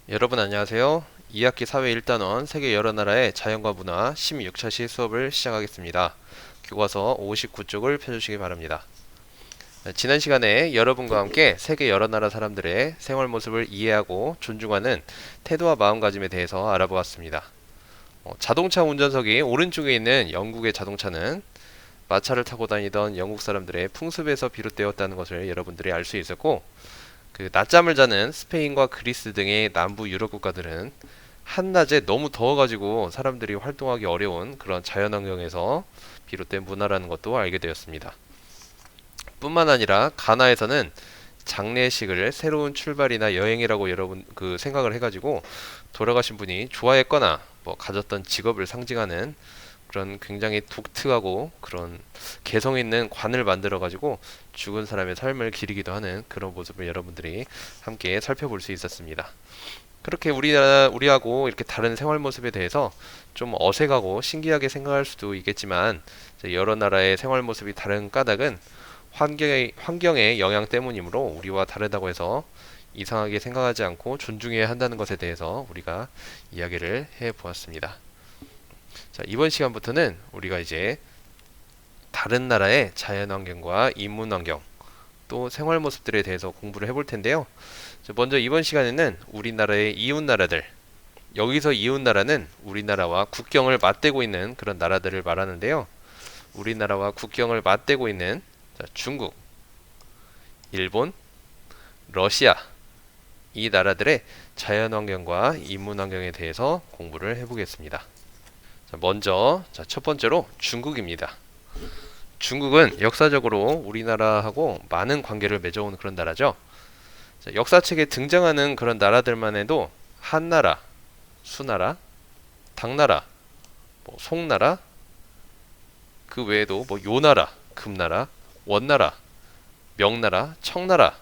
여러분 안녕하세요. 2학기 사회 1단원 세계 여러 나라의 자연과 문화 16차시 수업을 시작하겠습니다. 교과서 59쪽을 펴주시기 바랍니다. 지난 시간에 여러분과 함께 세계 여러 나라 사람들의 생활 모습을 이해하고 존중하는 태도와 마음가짐에 대해서 알아보았습니다. 자동차 운전석이 오른쪽에 있는 영국의 자동차는 마차를 타고 다니던 영국 사람들의 풍습에서 비롯되었다는 것을 여러분들이 알 수 있었고, 낮잠을 자는 스페인과 그리스 등의 남부 유럽 국가들은 한낮에 너무 더워가지고 사람들이 활동하기 어려운 그런 자연환경에서 비롯된 문화라는 것도 알게 되었습니다. 뿐만 아니라 가나에서는 장례식을 새로운 출발이나 여행이라고 여러분 생각을 해가지고 돌아가신 분이 좋아했거나 가졌던 직업을 상징하는 그런 굉장히 독특하고 그런 개성 있는 관을 만들어 가지고 죽은 사람의 삶을 기리기도 하는 그런 모습을 여러분들이 함께 살펴볼 수 있었습니다. 그렇게 우리하고 이렇게 다른 생활 모습에 대해서 좀 어색하고 신기하게 생각할 수도 있겠지만, 여러 나라의 생활 모습이 다른 까닭은 환경의 영향 때문이므로 우리와 다르다고 해서 이상하게 생각하지 않고 존중해야 한다는 것에 대해서 우리가 이야기를 해 보았습니다. 자, 이번 시간부터는 우리가 이제 다른 나라의 자연환경과 인문환경, 또 생활 모습들에 대해서 공부를 해볼 텐데요. 먼저 이번 시간에는 우리나라의 이웃나라들, 여기서 이웃나라는 우리나라와 국경을 맞대고 있는 그런 나라들을 말하는데요. 우리나라와 국경을 맞대고 있는 중국, 일본, 러시아, 이 나라들의 자연환경과 인문환경에 대해서 공부를 해보겠습니다. 먼저 첫 번째로 중국입니다. 중국은 역사적으로 우리나라하고 많은 관계를 맺어온 그런 나라죠. 역사책에 등장하는 그런 나라들만 해도 한나라, 수나라, 당나라, 송나라, 그 외에도 요나라, 금나라, 원나라, 명나라, 청나라,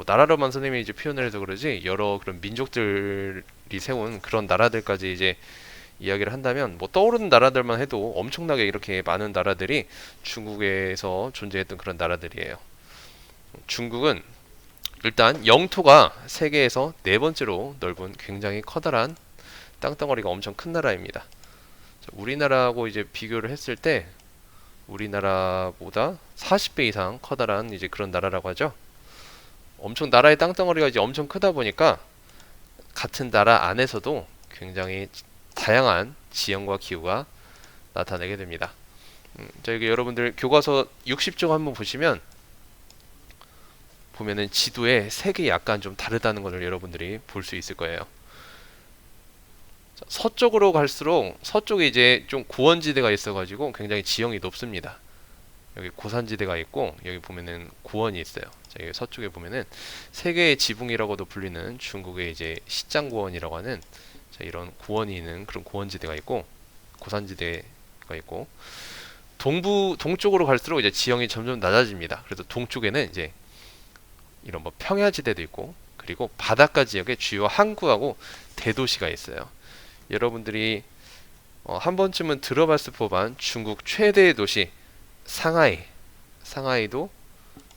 나라로만 선생님이 이제 표현을 해서 그러지 여러 그런 민족들이 세운 그런 나라들까지 이제 이야기를 한다면 떠오르는 나라들만 해도 엄청나게 이렇게 많은 나라들이 중국에서 존재했던 그런 나라들이에요. 중국은 일단 영토가 세계에서 네 번째로 넓은 굉장히 커다란 땅덩어리가 엄청 큰 나라입니다. 우리나라하고 이제 비교를 했을 때 우리나라보다 40배 이상 커다란 이제 그런 나라라고 하죠. 엄청 나라의 땅덩어리가 이제 엄청 크다 보니까 같은 나라 안에서도 굉장히 다양한 지형과 기후가 나타나게 됩니다. 여기 여러분들 교과서 60쪽 한번 보면은 지도에 색이 약간 좀 다르다는 것을 여러분들이 볼 수 있을 거예요. 서쪽으로 갈수록 서쪽에 이제 좀 고원지대가 있어가지고 굉장히 지형이 높습니다. 여기 고산지대가 있고 여기 보면은 고원이 있어요. 여기 서쪽에 보면은 세계의 지붕이라고도 불리는 중국의 이제 시장고원이라고 하는 이런 고원이 있는 그런 고원지대가 있고 고산지대가 있고, 동쪽으로 갈수록 이제 지형이 점점 낮아집니다. 그래서 동쪽에는 이제 이런 평야지대도 있고, 그리고 바닷가 지역에 주요 항구하고 대도시가 있어요. 여러분들이 한 번쯤은 들어봤을 법한 중국 최대의 도시 상하이도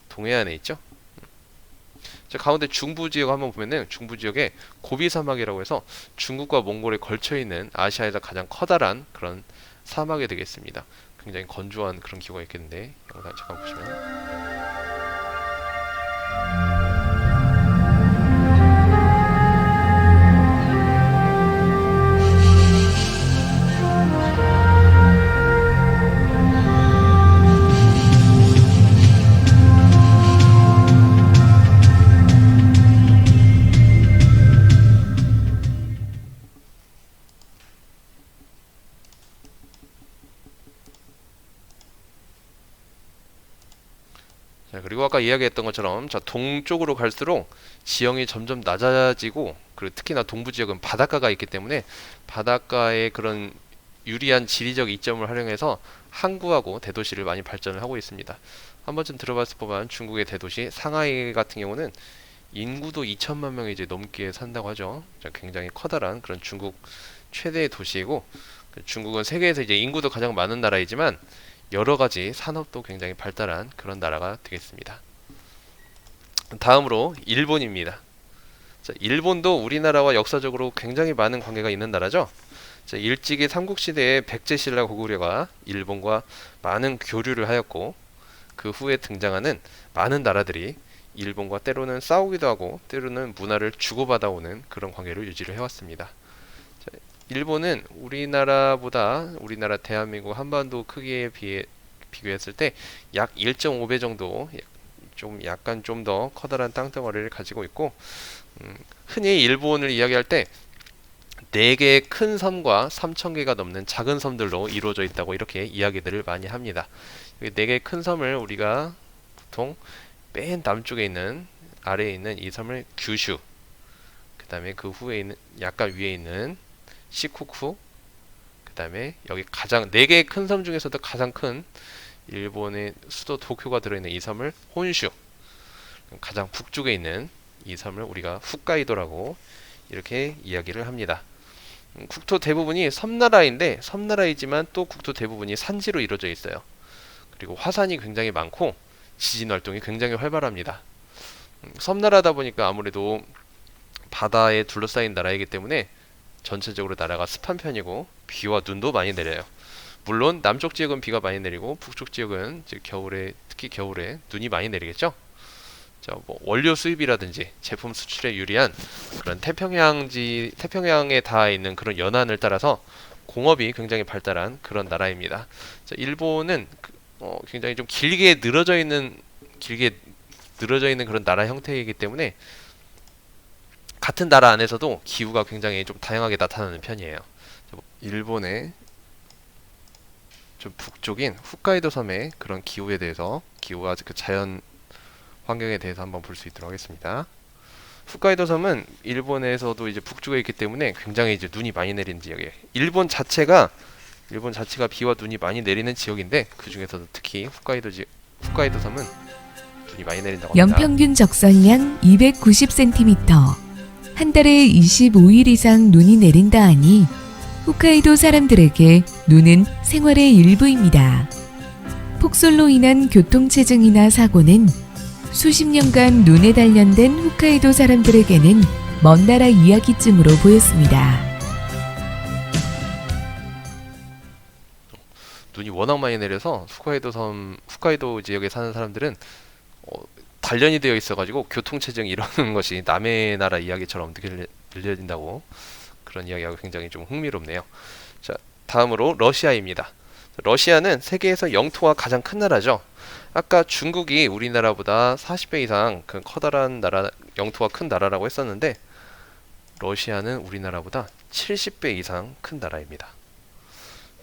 동해안에 있죠. 가운데 중부 지역 한번 보면은 중부 지역에 고비 사막이라고 해서 중국과 몽골에 걸쳐 있는 아시아에서 가장 커다란 그런 사막이 되겠습니다. 굉장히 건조한 그런 기후가 있겠는데 영상 잠깐 보시면. 자, 그리고 아까 이야기했던 것처럼 동쪽으로 갈수록 지형이 점점 낮아지고, 그리고 특히나 동부 지역은 바닷가가 있기 때문에 바닷가의 그런 유리한 지리적 이점을 활용해서 항구하고 대도시를 많이 발전을 하고 있습니다. 한 번쯤 들어봤을 법한 중국의 대도시 상하이 같은 경우는 인구도 2천만 명이 이제 넘게 산다고 하죠. 굉장히 커다란 그런 중국 최대의 도시이고, 중국은 세계에서 이제 인구도 가장 많은 나라이지만 여러 가지 산업도 굉장히 발달한 그런 나라가 되겠습니다. 다음으로 일본입니다. 자, 일본도 우리나라와 역사적으로 굉장히 많은 관계가 있는 나라죠. 자, 일찍이 삼국시대에 백제신라 고구려가 일본과 많은 교류를 하였고 그 후에 등장하는 많은 나라들이 일본과 때로는 싸우기도 하고 때로는 문화를 주고받아오는 그런 관계를 유지를 해왔습니다. 자, 일본은 우리나라 대한민국 한반도 크기에 비해 비교했을 때 약 1.5배 정도 좀 약간 좀 더 커다란 땅덩어리를 가지고 있고 흔히 일본을 이야기할 때 4개의 큰 섬과 3,000개가 넘는 작은 섬들로 이루어져 있다고 이렇게 이야기들을 많이 합니다. 4개의 큰 섬을 우리가 보통 맨 남쪽에 있는 아래에 있는 이 섬을 규슈, 그 다음에 그 후에 있는 약간 위에 있는 시코쿠, 그 다음에 여기 가장 4개의 큰 섬 중에서도 가장 큰 일본의 수도 도쿄가 들어있는 이 섬을 혼슈, 가장 북쪽에 있는 이 섬을 우리가 홋카이도라고 이렇게 이야기를 합니다. 국토 대부분이 섬나라인데 섬나라이지만 또 국토 대부분이 산지로 이루어져 있어요. 그리고 화산이 굉장히 많고 지진 활동이 굉장히 활발합니다. 섬나라다 보니까 아무래도 바다에 둘러싸인 나라이기 때문에 전체적으로 나라가 습한 편이고 비와 눈도 많이 내려요. 물론 남쪽 지역은 비가 많이 내리고 북쪽 지역은 겨울에 특히 겨울에 눈이 많이 내리겠죠. 뭐 원료 수입이라든지 제품 수출에 유리한 그런 태평양에 닿아 있는 그런 연안을 따라서 공업이 굉장히 발달한 그런 나라입니다. 자, 일본은 굉장히 좀 길게 늘어져 있는 그런 나라 형태이기 때문에 같은 나라 안에서도 기후가 굉장히 좀 다양하게 나타나는 편이에요. 일본의 좀 북쪽인 홋카이도 섬의 그런 기후가 그 자연 환경에 대해서 한번 볼 수 있도록 하겠습니다. 홋카이도 섬은 일본에서도 이제 북쪽에 있기 때문에 굉장히 이제 눈이 많이 내리는 지역이에요. 일본 자체가 비와 눈이 많이 내리는 지역인데 그 중에서도 특히 홋카이도 섬은 눈이 많이 내린다고 합니다. 연평균 적설량 290cm, 한 달에 25일 이상 눈이 내린다 하니 홋카이도 사람들에게 눈은 생활의 일부입니다. 폭설로 인한 교통체증이나 사고는 수십 년간 눈에 단련된 홋카이도 사람들에게는 먼 나라 이야기쯤으로 보였습니다. 눈이 워낙 많이 내려서 홋카이도 지역에 사는 사람들은 단련이 되어 있어가지고 교통체증 이러는 것이 남의 나라 이야기처럼 들려진다고 그런 이야기가 굉장히 좀 흥미롭네요. 자, 다음으로 러시아입니다. 러시아는 세계에서 영토가 가장 큰 나라죠. 아까 중국이 우리나라보다 40배 이상 그 커다란 나라, 영토가 큰 나라라고 했었는데 러시아는 우리나라보다 70배 이상 큰 나라입니다.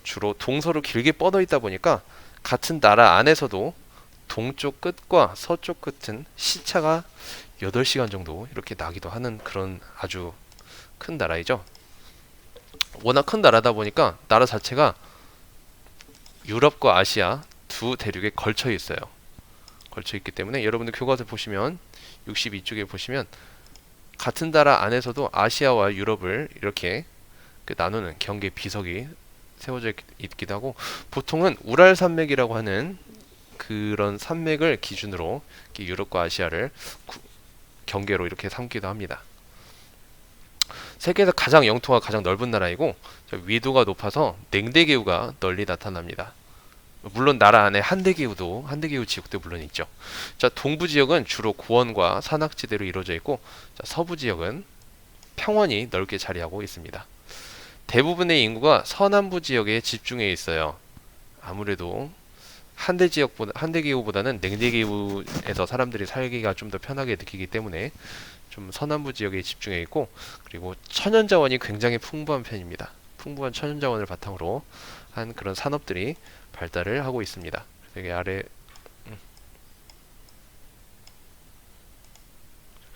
주로 동서로 길게 뻗어 있다 보니까 같은 나라 안에서도 동쪽 끝과 서쪽 끝은 시차가 8시간 정도 이렇게 나기도 하는 그런 아주 큰 나라이죠. 워낙 큰 나라다 보니까 나라 자체가 유럽과 아시아 두 대륙에 걸쳐 있어요. 걸쳐 있기 때문에 여러분들 교과서 보시면 62쪽에 보시면 같은 나라 안에서도 아시아와 유럽을 이렇게 나누는 경계 비석이 세워져 있기도 하고 보통은 우랄 산맥이라고 하는 그런 산맥을 기준으로 유럽과 아시아를 경계로 이렇게 삼기도 합니다. 세계에서 가장 영토가 가장 넓은 나라이고 위도가 높아서 냉대기후가 널리 나타납니다. 물론 나라 안에 한대기후 지역도 물론 있죠. 자, 동부 지역은 주로 고원과 산악지대로 이루어져 있고 서부 지역은 평원이 넓게 자리하고 있습니다. 대부분의 인구가 서남부 지역에 집중해 있어요. 아무래도 한대기후보다는 냉대기후에서 사람들이 살기가 좀 더 편하게 느끼기 때문에 좀 서남부 지역에 집중해 있고 그리고 천연자원이 굉장히 풍부한 편입니다. 풍부한 천연자원을 바탕으로 한 그런 산업들이 발달을 하고 있습니다. 여기 아래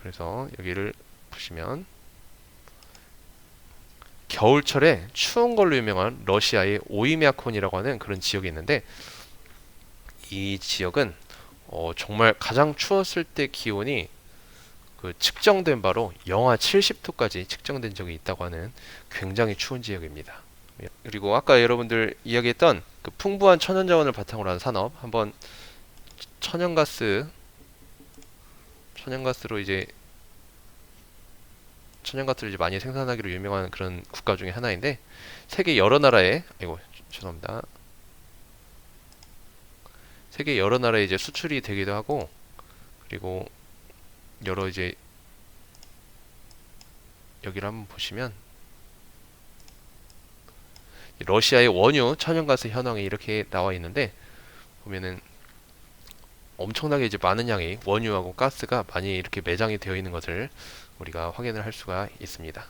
그래서 여기를 보시면 겨울철에 추운 걸로 유명한 러시아의 오이메아콘이라고 하는 그런 지역이 있는데 이 지역은 정말 가장 추웠을 때 기온이 측정된 바로 영하 70도까지 측정된 적이 있다고 하는 굉장히 추운 지역입니다. 그리고 아까 여러분들 이야기했던 그 풍부한 천연자원을 바탕으로 한 산업 한번 천연가스로 이제 천연가스를 이제 많이 생산하기로 유명한 그런 국가 중에 하나인데, 세계 여러 나라에, 아이고 죄송합니다. 세계 여러 나라에 이제 수출이 되기도 하고, 그리고 여러 이제 여기를 한번 보시면 러시아의 원유 천연가스 현황이 이렇게 나와 있는데, 보면은 엄청나게 이제 많은 양의 원유하고 가스가 많이 이렇게 매장이 되어 있는 것을 우리가 확인을 할 수가 있습니다. 자,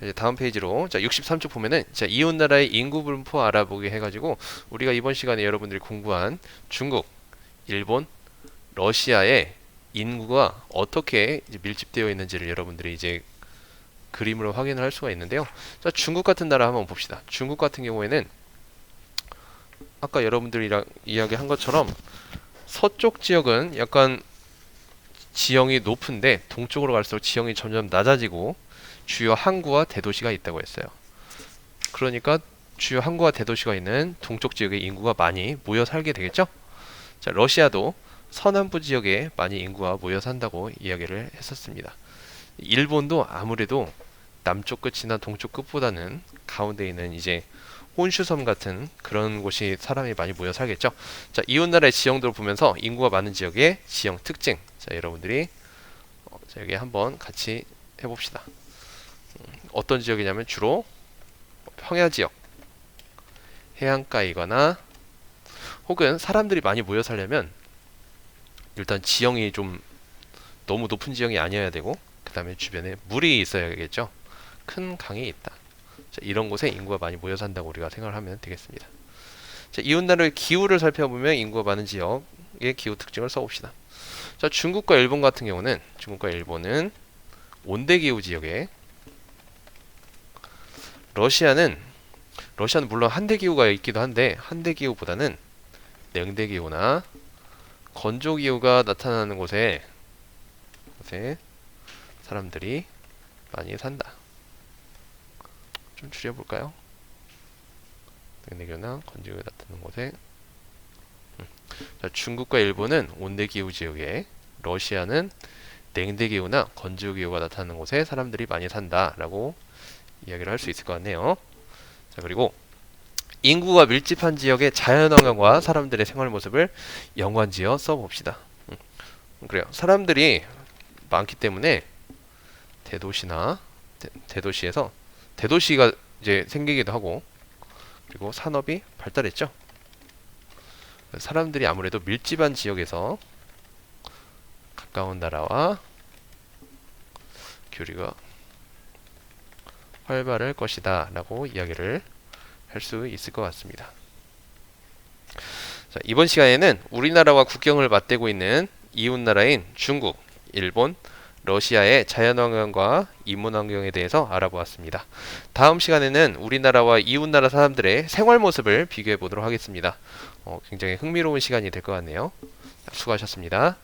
이제 다음 페이지로, 자 63쪽 보면은, 자 이웃 나라의 인구 분포 알아보기 해가지고 우리가 이번 시간에 여러분들이 공부한 중국, 일본, 러시아의 인구가 어떻게 이제 밀집되어 있는지를 여러분들이 이제 그림으로 확인을 할 수가 있는데요. 자 중국 같은 나라 한번 봅시다. 중국 같은 경우에는 아까 여러분들이랑 이야기한 것처럼 서쪽 지역은 약간 지형이 높은데, 동쪽으로 갈수록 지형이 점점 낮아지고 주요 항구와 대도시가 있다고 했어요. 그러니까 주요 항구와 대도시가 있는 동쪽 지역에 인구가 많이 모여 살게 되겠죠. 자 러시아도 서남부 지역에 많이 인구가 모여 산다고 이야기를 했었습니다. 일본도 아무래도 남쪽 끝이나 동쪽 끝보다는 가운데 있는 이제 혼슈섬 같은 그런 곳이 사람이 많이 모여 살겠죠. 자 이웃나라의 지형들을 보면서 인구가 많은 지역의 지형 특징, 자 여러분들이 자, 여기 한번 같이 해봅시다. 어떤 지역이냐면 주로 평야 지역, 해안가이거나 혹은 사람들이 많이 모여 살려면 일단 지형이 좀 너무 높은 지형이 아니어야 되고, 그 다음에 주변에 물이 있어야겠죠. 큰 강이 있다. 자, 이런 곳에 인구가 많이 모여 산다고 우리가 생각을 하면 되겠습니다. 자, 이웃나라의 기후를 살펴보면 인구가 많은 지역의 기후 특징을 써봅시다. 자, 중국과 일본 같은 경우는, 중국과 일본은 온대기후 지역에, 러시아는 물론 한대기후가 있기도 한데 한대기후보다는 냉대기후나 건조기후가 나타나는 곳에 사람들이 많이 산다. 좀 줄여볼까요? 냉대기후나 건조기후가 나타나는 곳에. 자, 중국과 일본은 온대기후 지역에, 러시아는 냉대기후나 건조기후가 나타나는 곳에 사람들이 많이 산다라고 이야기를 할 수 있을 것 같네요. 자 그리고 인구가 밀집한 지역의 자연환경과 사람들의 생활 모습을 연관지어 써봅시다. 그래요. 사람들이 많기 때문에 대도시나 대도시에서 대도시가 이제 생기기도 하고, 그리고 산업이 발달했죠. 사람들이 아무래도 밀집한 지역에서 가까운 나라와 교류가 활발할 것이다 라고 이야기를 할 수 있을 것 같습니다. 자, 이번 시간에는 우리나라와 국경을 맞대고 있는 이웃나라인 중국, 일본, 러시아의 자연환경과 인문환경에 대해서 알아보았습니다. 다음 시간에는 우리나라와 이웃나라 사람들의 생활 모습을 비교해 보도록 하겠습니다. 굉장히 흥미로운 시간이 될 것 같네요. 수고하셨습니다.